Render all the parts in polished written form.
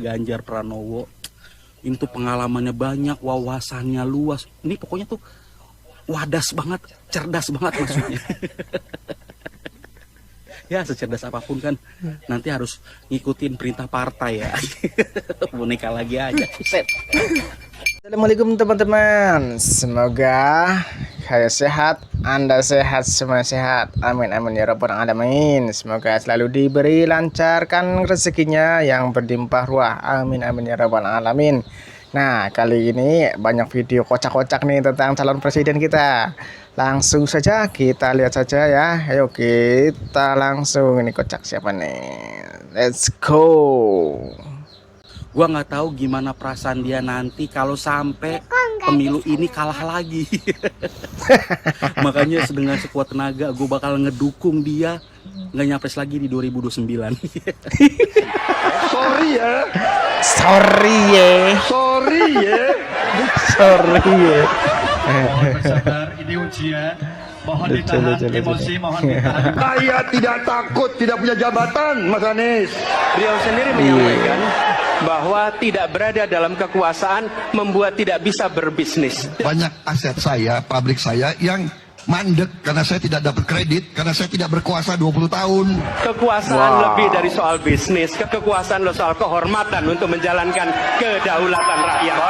Ganjar Pranowo ini tuh pengalamannya banyak, wawasannya luas. Ini pokoknya tuh wadas banget, cerdas banget maksudnya. Ya secerdas apapun kan nanti harus ngikutin perintah partai ya. Boneka lagi aja. Set. Assalamualaikum teman-teman, semoga kalian sehat, Anda sehat, semua sehat, amin amin ya rabbal alamin. Semoga selalu diberi lancarkan rezekinya yang berlimpah ruah, amin amin ya rabbal alamin. Nah, kali ini banyak video kocak-kocak nih tentang calon presiden kita. Langsung saja kita lihat saja ya. Ayo kita langsung, ini kocak siapa nih? Let's go. Gua nggak tahu gimana perasaan dia nanti kalau sampai pemilu ini kalah lagi. Makanya dengan sekuat tenaga gue bakal ngedukung dia nggak nyapres lagi di 2029. Sorry ya. Sorry ya. Sorry ya. Sorry ya. Mohon bersabar, ini ujian. Mohon ditahan emosi, mohon ditahan. Saya tidak takut tidak punya jabatan, Mas Anies. Beliau sendiri menyampaikan bahwa tidak berada dalam kekuasaan membuat tidak bisa berbisnis. Banyak aset saya, pabrik saya yang mandek karena saya tidak dapat kredit, karena saya tidak berkuasa 20 tahun. Kekuasaan lebih dari soal bisnis, kekuasaan soal kehormatan untuk menjalankan kedaulatan rakyat.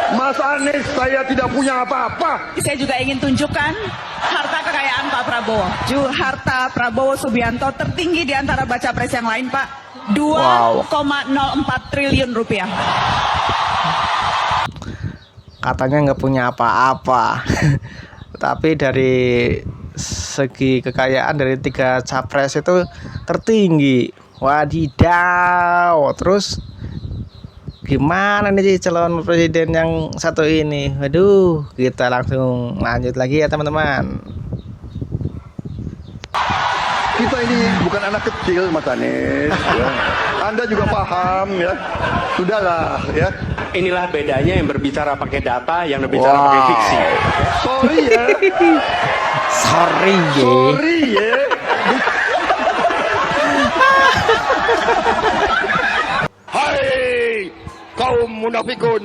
Mas Anies, saya tidak punya apa-apa. Saya juga ingin tunjukkan harta kekayaan Pak Prabowo. Harta Prabowo Subianto tertinggi di antara baca pres yang lain, Pak. 2,04 triliun rupiah. Katanya nggak punya apa-apa. Tapi dari segi kekayaan dari 3 capres itu tertinggi. Wadidaw. Terus gimana nih calon presiden yang satu ini? Waduh, kita langsung lanjut lagi ya teman-teman. Kita ini bukan anak kecil, Mas Anies. Ya. Anda juga paham ya. Sudahlah ya. Inilah bedanya yang berbicara pakai data, yang berbicara pakai fiksi. Sorry ya. Sorry ya. Sorry ya. Hai kaum munafikun.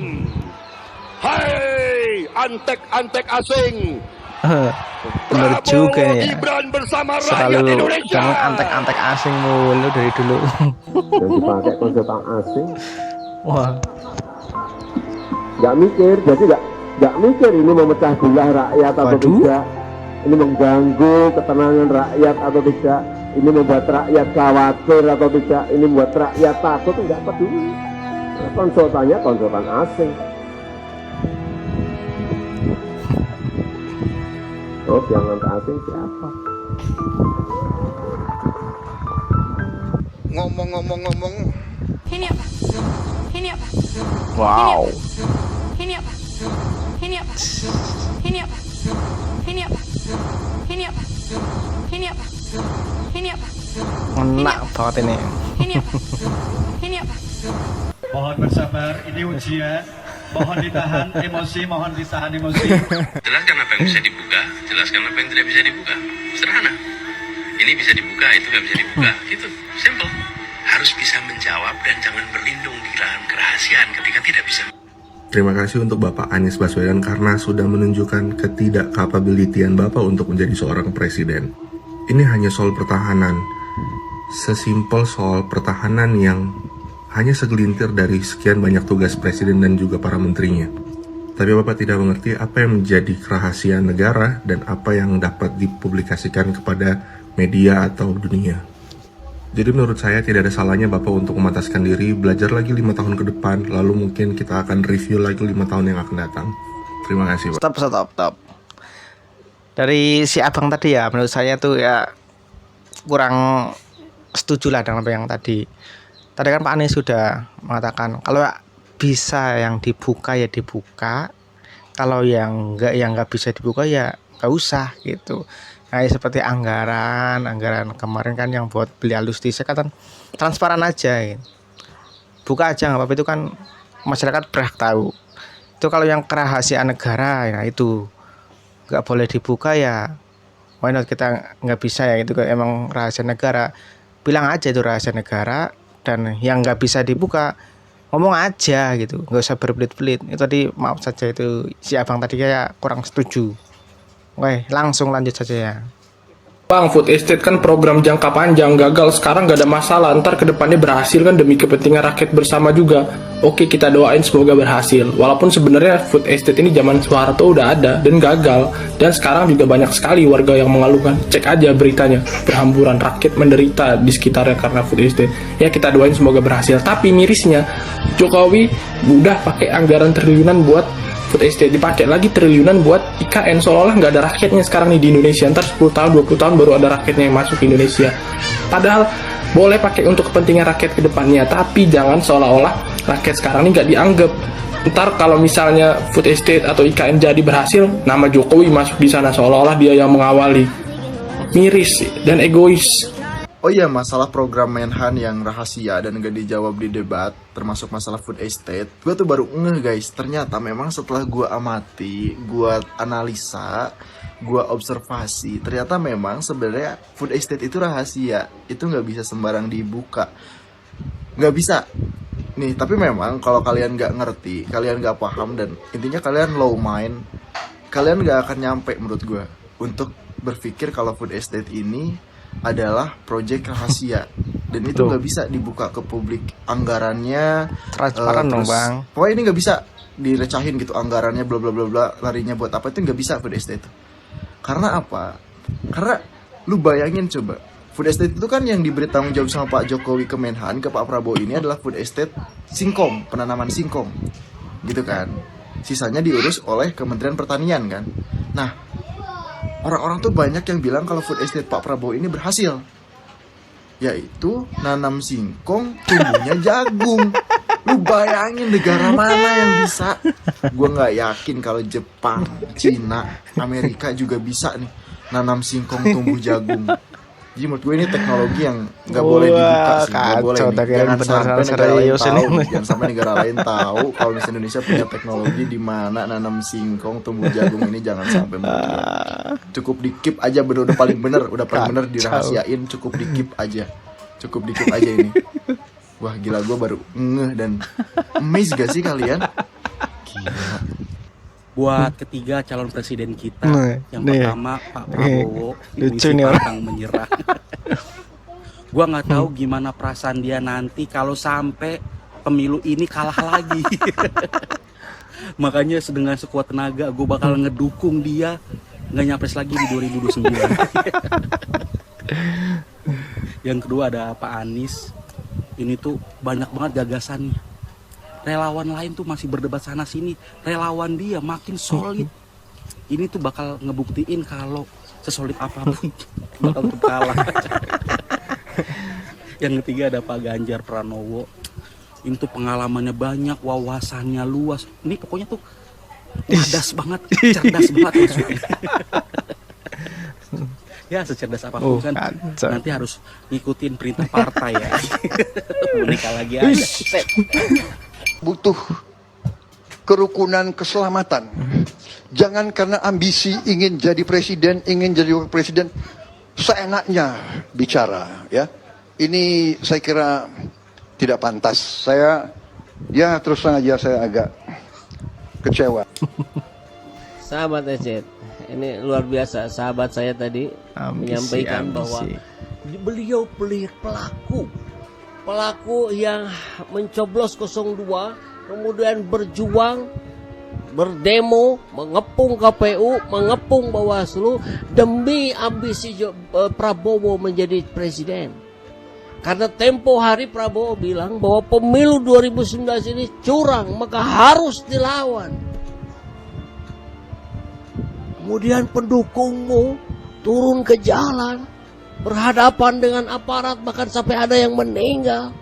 Hai antek-antek asing. Bener juga ya. Gibran bersama rakyat Selalu Indonesia. jangan antek-antek asing mulu dari dulu. yang dipakai konsultan asing Wah, nggak mikir, jadi nggak mikir ini memecah belah rakyat atau Waduh. tidak, ini mengganggu ketenangan rakyat atau tidak, ini membuat rakyat khawatir atau tidak, ini membuat rakyat takut, nggak peduli. Nah, konsultannya konsultan asing. Terus yang konsultan asing siapa? Ngomong-ngomong. Ini apa? Ini apa? wow. Ini apa? Ini apa? Ini apa? Ini apa? Ini apa? Ini apa? Ini apa? Enak banget ini. Ini apa? Ini apa? Mohon bersabar, ini ujian. Mohon ditahan emosi, mohon ditahan emosi. Jelaskan apa yang bisa dibuka, jelaskan apa yang tidak bisa dibuka. Sederhana. Ini bisa dibuka, itu nggak bisa dibuka. Gitu, simple. Harus bisa menjawab dan jangan berlindung di dalam kerahasiaan ketika tidak bisa. Terima kasih untuk Bapak Anies Baswedan karena sudah menunjukkan ketidakkapabilitian Bapak untuk menjadi seorang presiden. Ini hanya soal pertahanan. Sesimpel soal pertahanan yang hanya segelintir dari sekian banyak tugas presiden dan juga para menterinya. Tapi Bapak tidak mengerti apa yang menjadi kerahasiaan negara dan apa yang dapat dipublikasikan kepada media atau dunia. Jadi menurut saya tidak ada salahnya Bapak untuk memataskan diri, belajar lagi 5 tahun ke depan, lalu mungkin kita akan review lagi 5 tahun yang akan datang. Terima kasih Pak. Stop. Dari si abang tadi ya, menurut saya tuh ya kurang setuju lah dengan apa yang tadi. Tadi kan Pak Anies sudah mengatakan kalau bisa yang dibuka ya dibuka, kalau yang nggak bisa dibuka ya nggak usah gitu. Nah, seperti anggaran kemarin kan yang buat beli alutsista kan transparan aja gitu. Buka aja nggak apa-apa, itu kan masyarakat berhak tahu. Itu kalau yang kerahasiaan negara ya itu nggak boleh dibuka ya why not, kita nggak bisa ya, itu kan emang rahasia negara. bilang aja itu rahasia negara, dan yang nggak bisa dibuka ngomong aja gitu, nggak usah berbelit-belit. Itu tadi maaf saja, itu si abang tadi kayak kurang setuju. Oke, langsung lanjut saja ya. Bang, food estate kan program jangka panjang, gagal sekarang gak ada masalah, ntar kedepannya berhasil kan demi kepentingan rakyat bersama juga. Oke, kita doain semoga berhasil. Walaupun sebenarnya food estate ini zaman Soeharto udah ada dan gagal, dan sekarang juga banyak sekali warga yang mengeluhkan. Cek aja beritanya, berhamburan rakyat menderita di sekitarnya karena food estate. Ya kita doain semoga berhasil. Tapi mirisnya Jokowi udah pakai anggaran triliunan buat food estate, dipakai lagi triliunan buat IKN, seolah-olah nggak ada rakyatnya sekarang nih di Indonesia. Ntar 10 tahun 20 tahun baru ada rakyatnya yang masuk ke Indonesia. Padahal boleh pakai untuk kepentingan rakyat ke depannya, tapi jangan seolah-olah rakyat sekarang ini nggak dianggap. Ntar kalau misalnya food estate atau IKN jadi berhasil, nama Jokowi masuk di sana seolah-olah dia yang mengawali. Miris dan egois. Oh iya, masalah program Menhan yang rahasia dan gak dijawab di debat, termasuk masalah food estate, gue tuh baru ngeh guys, ternyata memang setelah gue amati, gue analisa, gue observasi, ternyata memang sebenarnya food estate itu rahasia, itu gak bisa sembarang dibuka, gak bisa. Nih, tapi memang kalau kalian gak ngerti, kalian gak paham, dan intinya kalian low mind, kalian gak akan nyampe menurut gue untuk berpikir kalau food estate ini adalah proyek rahasia dan itu nggak bisa dibuka ke publik anggarannya, transparan dong bang. Pokoknya ini nggak bisa direcahin gitu anggarannya, bla bla bla bla, larinya buat apa, itu nggak bisa food estate. Karena apa? Karena lu bayangin coba, food estate itu kan yang diberi tanggung jawab sama Pak Jokowi ke Menhan, ke Pak Prabowo ini adalah food estate singkong, penanaman singkong gitu kan, sisanya diurus oleh Kementerian Pertanian kan. Nah, orang-orang tuh banyak yang bilang kalau food estate Pak Prabowo ini berhasil, yaitu nanam singkong, tumbuhnya jagung. Lu bayangin negara mana yang bisa? Gue nggak yakin kalau Jepang, Cina, Amerika juga bisa nih nanam singkong, tumbuh jagung. Jadi menurut gue ini teknologi yang nggak boleh dibuka sih, nggak boleh nih. Jangan sampai negara lain tahu, jangan sampai negara lain tahu kalau misalnya Indonesia punya teknologi di mana nanam singkong, tumbuh jagung ini, jangan sampai. Cukup di-keep aja, udah paling bener, dirahasiain, cukup di-keep aja ini. Wah gila, gue baru ngeh dan amazed gak sih kalian? Gila. Buat ketiga calon presiden kita, yang pertama Pak Prabowo, lucu nih pantang menyerah. Gua nggak tahu gimana perasaan dia nanti kalau sampai pemilu ini kalah lagi. Makanya dengan sekuat tenaga gue bakal ngedukung dia nggak nyapres lagi di 2029. Yang kedua ada Pak Anies. Ini tuh banyak banget gagasannya. Relawan lain tuh masih berdebat sana sini, relawan dia makin solid. Ini tuh bakal ngebuktiin kalau sesolid apapun bakal tetap kalah. Yang ketiga ada Pak Ganjar Pranowo. Ini tuh pengalamannya banyak, wawasannya luas. Ini pokoknya tuh cerdas banget, maksudnya. Ya secerdas apapun kan nanti harus ngikutin perintah partai ya. Menikah lagi aja. Butuh kerukunan keselamatan. Jangan karena ambisi ingin jadi presiden, ingin jadi wakil presiden, seenaknya bicara ya. Ini saya kira tidak pantas. Saya ya terus terang aja saya agak kecewa. Sahabat Ecet, ini luar biasa. Sahabat saya tadi menyampaikan bahwa beliau pelaku yang mencoblos 02, kemudian berjuang, berdemo, mengepung KPU, mengepung Bawaslu demi ambisi Prabowo menjadi presiden. Karena tempo hari Prabowo bilang bahwa pemilu 2019 ini curang, maka harus dilawan. Kemudian pendukungmu turun ke jalan, berhadapan dengan aparat, bahkan sampai ada yang meninggal.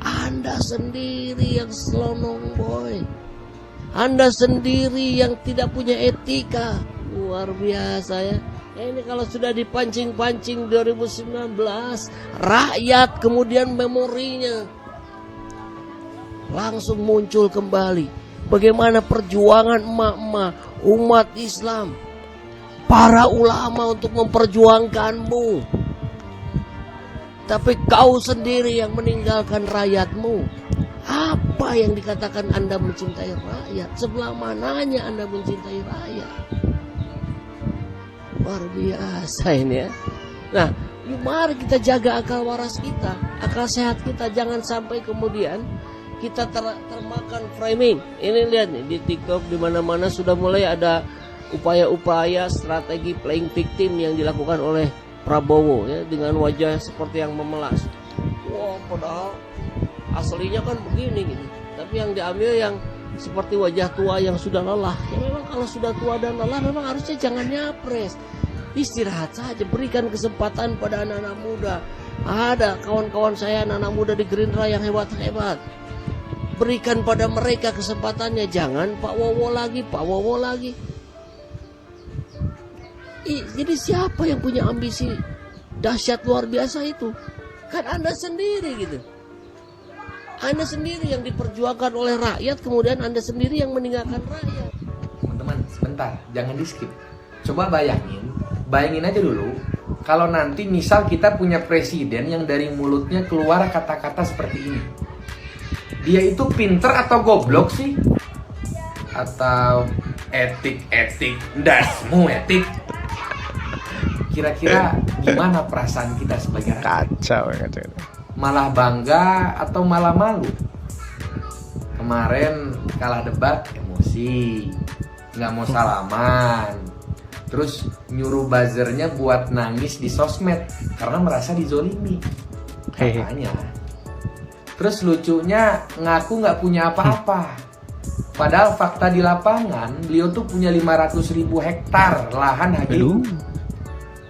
Anda sendiri yang selonong boy. Anda sendiri yang tidak punya etika. Luar biasa ya. Ini kalau sudah dipancing-pancing 2019, rakyat kemudian memorinya langsung muncul kembali. Bagaimana perjuangan emak-emak, umat Islam, para ulama untuk memperjuangkanmu. Tapi kau sendiri yang meninggalkan rakyatmu. Apa yang dikatakan Anda mencintai rakyat? Sebelah mananya Anda mencintai rakyat? Luar biasa ini ya. Nah, mari kita jaga akal waras kita, akal sehat kita. Jangan sampai kemudian kita termakan framing. Ini lihat nih di TikTok, di mana-mana sudah mulai ada upaya-upaya strategi playing victim yang dilakukan oleh Prabowo ya, dengan wajah seperti yang memelas. Wah, padahal aslinya kan begini gitu. Tapi yang diambil yang seperti wajah tua yang sudah lelah. Ya memang kalau sudah tua dan lelah memang harusnya jangan nyapres. Istirahat saja, berikan kesempatan pada anak-anak muda. Ada kawan-kawan saya anak-anak muda di Gerindra yang hebat-hebat. Berikan pada mereka kesempatannya, jangan Pak Wowo lagi. Jadi siapa yang punya ambisi dahsyat luar biasa itu? Kan Anda sendiri gitu. Anda sendiri yang diperjuangkan oleh rakyat, kemudian Anda sendiri yang meninggalkan rakyat. Teman-teman, sebentar, jangan di skip. Coba bayangin aja dulu, kalau nanti misal kita punya presiden yang dari mulutnya keluar kata-kata seperti ini. Dia itu pinter atau goblok sih? Atau etik, dasmu etik? Kira-kira gimana perasaan kita sebagai rakyat? Kacau gitu. Malah bangga atau malah malu? Kemarin kalah debat emosi, nggak mau salaman, terus nyuruh buzzernya buat nangis di sosmed karena merasa dizolimi katanya. Terus lucunya ngaku nggak punya apa-apa, padahal fakta di lapangan beliau tuh punya 500.000 hektar lahan HGU.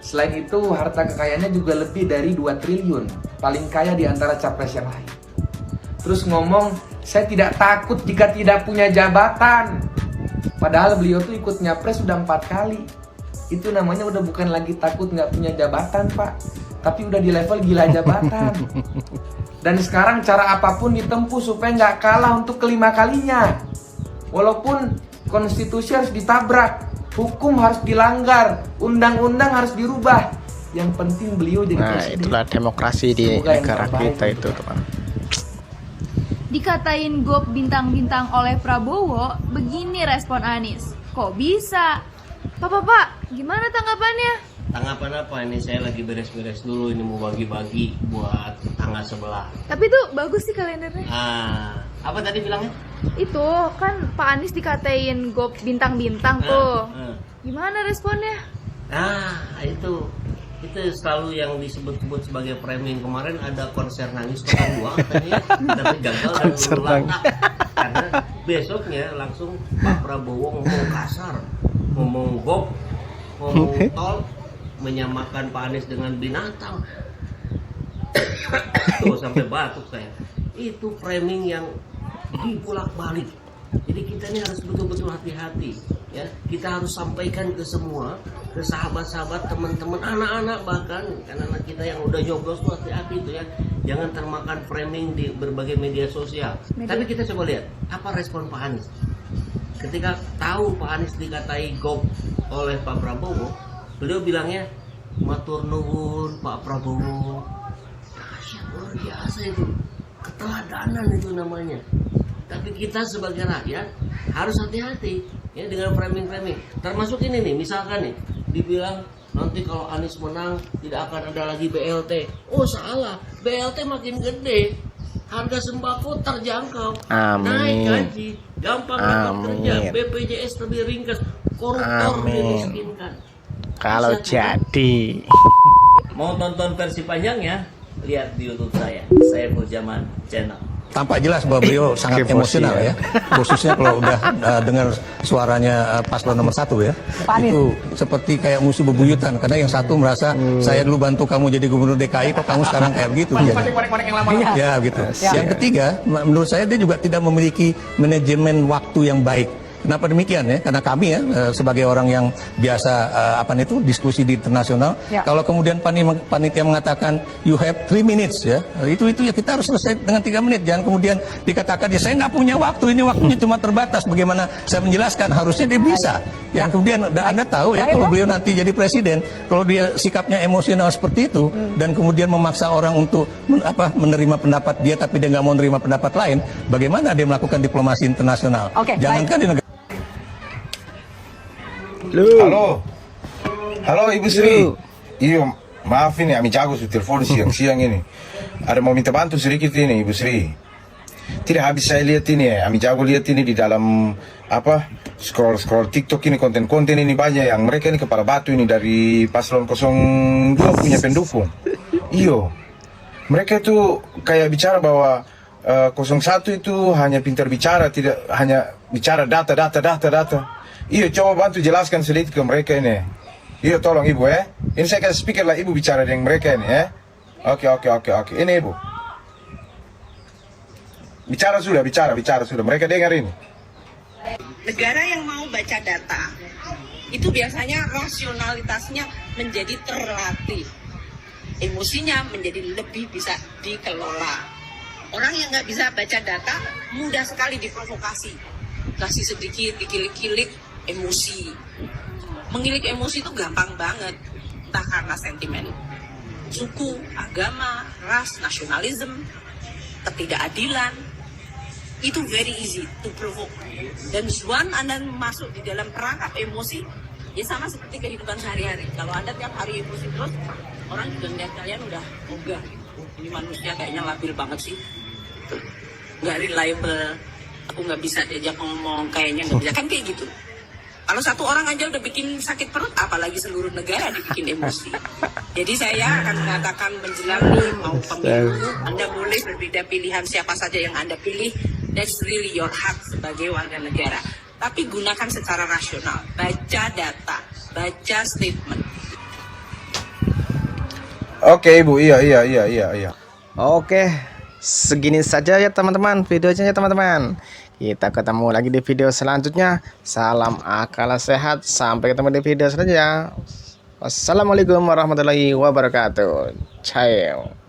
Selain itu harta kekayaannya juga lebih dari 2 triliun, paling kaya di antara capres yang lain. Terus ngomong, saya tidak takut jika tidak punya jabatan. Padahal beliau tuh ikut nyapres sudah 4 kali. Itu namanya udah bukan lagi takut nggak punya jabatan, Pak, tapi udah di level gila jabatan. Dan sekarang cara apapun ditempuh supaya nggak kalah untuk kelima kalinya. Walaupun konstitusi harus ditabrak, hukum harus dilanggar, undang-undang harus dirubah. Yang penting beliau jadi presiden. Itulah demokrasi di negara kita itu, teman. Dikatain gop bintang-bintang oleh Prabowo, begini respon Anies. Kok bisa? Pak, gimana tanggapannya? Tanggapan apa? Ini saya lagi beres-beres dulu, ini mau bagi-bagi buat tetangga sebelah. Tapi tuh bagus sih kalendernya. Apa tadi bilangnya? Itu kan Pak Anies dikatain gop bintang-bintang tuh. Gimana responnya? Itu selalu yang disebut-sebut sebagai framing. Kemarin ada konser nangis pekan 2 katanya, tapi gagal dan berulang. Karena besoknya langsung Pak Prabowo ngomong kasar, ngomong gop, ngomong tol, menyamakan Pak Anies dengan binatang. Tuh sampai batuk saya. Itu framing yang dibulak-balik. Jadi kita ini harus betul-betul hati-hati ya. Kita harus sampaikan ke semua, ke sahabat-sahabat, teman-teman, anak-anak, bahkan anak-anak kita yang udah nyoblos tuh hati-hati tuh ya. Jangan termakan framing di berbagai media sosial. Tapi kita coba lihat apa respon Pak Anies. Ketika tahu Pak Anies dikatai gop oleh Pak Prabowo, beliau bilangnya matur nuwun Pak Prabowo. Dahsyat, luar biasa itu. Keteladanan itu namanya. Tapi kita sebagai rakyat harus hati-hati ya dengan framing-framing. Termasuk ini nih, misalkan nih dibilang nanti kalau Anies menang tidak akan ada lagi BLT. Oh salah, BLT makin gede, harga sembako terjangkau, naik gaji, gampang dapat kerja, BPJS lebih ringkas, koruptor dimiskinkan. Kalau jadi mau tonton versi panjangnya, lihat di YouTube saya Saiful Jaman Channel. Tampak jelas bahwa beliau sangat emosional ya, khususnya kalau udah dengar suaranya paslon nomor 1 ya. Itu seperti kayak musuh bebuyutan, karena yang satu merasa saya dulu bantu kamu jadi gubernur DKI, kok kamu sekarang kayak begitu. Ya gitu. Yang ketiga, menurut saya dia juga tidak memiliki manajemen waktu yang baik. Kenapa demikian ya? Karena kami ya sebagai orang yang biasa diskusi di internasional, kalau kemudian panitia mengatakan you have 3 minutes ya, itu ya kita harus selesai dengan 3 menit. Jangan kemudian dikatakan ya saya nggak punya waktu, ini waktunya cuma terbatas. Bagaimana saya menjelaskan? Harusnya dia bisa. Yang kemudian Anda tahu ya, kalau beliau nanti jadi presiden, kalau dia sikapnya emosional seperti itu dan kemudian memaksa orang untuk menerima pendapat dia tapi dia nggak mau menerima pendapat lain, bagaimana dia melakukan diplomasi internasional? Jangankan di negara. Halo Ibu Sri. Iyo, maaf ini kami jago su telepon siang-siang ini. Ada mau minta bantu sedikit ini Ibu Sri. Tidak habis saya lihat ini ya, kami jago lihat ini di dalam scroll TikTok ini, konten-konten ini banyak yang mereka ini kepala batu ini dari paslon 02 punya pendukung. Iyo, mereka itu kayak bicara bahwa 01 itu hanya pintar bicara, tidak hanya bicara data. Iyo, coba bantu jelaskan sedikit ke mereka ini. Iyo, tolong Ibu ya. Ini saya kasih speaker lah, Ibu bicara dengan mereka ini ya. Oke. Ini Ibu. Bicara sudah. Mereka dengar ini. Negara yang mau baca data, itu biasanya rasionalitasnya menjadi terlatih. Emosinya menjadi lebih bisa dikelola. Orang yang nggak bisa baca data, mudah sekali diprovokasi. Kasih sedikit, dikilik-kilik, emosi. Mengilik emosi itu gampang banget. Entah karena sentimen suku, agama, ras, nasionalisme, ketidakadilan. Itu very easy to provoke. Dan once Anda masuk di dalam perangkap emosi, ya sama seperti kehidupan sehari-hari. Kalau Anda tiap hari emosi terus, orang juga ngeliat kalian udah ogah. Ini manusia kayaknya labil banget sih. Nggak reliable. Aku nggak bisa diajak ngomong, kayaknya nggak bisa. Kan kayak gitu. Kalau satu orang aja udah bikin sakit perut, apalagi seluruh negara dibikin emosi. Jadi saya akan mengatakan menjelang nih mau pemilu, Anda boleh berbeda pilihan siapa saja yang Anda pilih. That's really your hak sebagai warga negara. Tapi gunakan secara rasional. Baca data, baca statement. Oke Ibu, iya. Oke, segini saja ya teman-teman videonya ya teman-teman. Kita ketemu lagi di video selanjutnya. Salam akal sehat. Sampai ketemu di video selanjutnya. Wassalamualaikum warahmatullahi wabarakatuh. Ciao.